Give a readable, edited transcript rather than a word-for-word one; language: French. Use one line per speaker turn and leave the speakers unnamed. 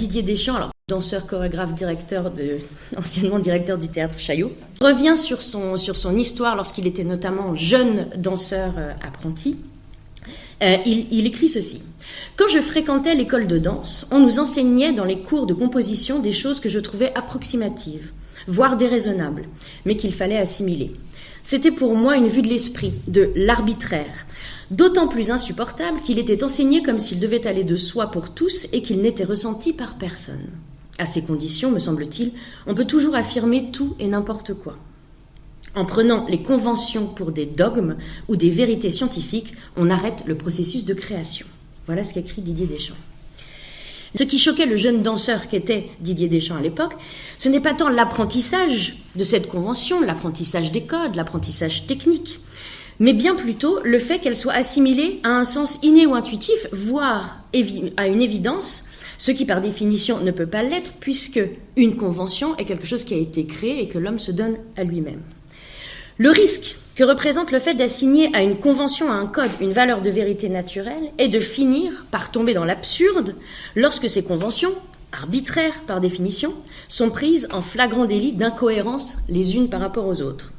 Didier Deschamps, alors danseur, chorégraphe, anciennement directeur du théâtre Chaillot, revient sur son histoire lorsqu'il était notamment jeune danseur apprenti. Il écrit ceci. « Quand je fréquentais l'école de danse, on nous enseignait dans les cours de composition des choses que je trouvais approximatives, voire déraisonnables, mais qu'il fallait assimiler. C'était pour moi une vue de l'esprit, de l'arbitraire, d'autant plus insupportable qu'il était enseigné comme s'il devait aller de soi pour tous et qu'il n'était ressenti par personne. À ces conditions, me semble-t-il, on peut toujours affirmer tout et n'importe quoi. En prenant les conventions pour des dogmes ou des vérités scientifiques, on arrête le processus de création. » Voilà ce qu'écrit Didier Deschamps. Ce qui choquait le jeune danseur qu'était Didier Deschamps à l'époque, ce n'est pas tant l'apprentissage de cette convention, l'apprentissage des codes, l'apprentissage technique, mais bien plutôt le fait qu'elle soit assimilée à un sens inné ou intuitif, voire à une évidence, ce qui par définition ne peut pas l'être, puisque une convention est quelque chose qui a été créé et que l'homme se donne à lui-même. Le risque que représente le fait d'assigner à une convention, à un code, une valeur de vérité naturelle est de finir par tomber dans l'absurde lorsque ces conventions, arbitraires par définition, sont prises en flagrant délit d'incohérence les unes par rapport aux autres.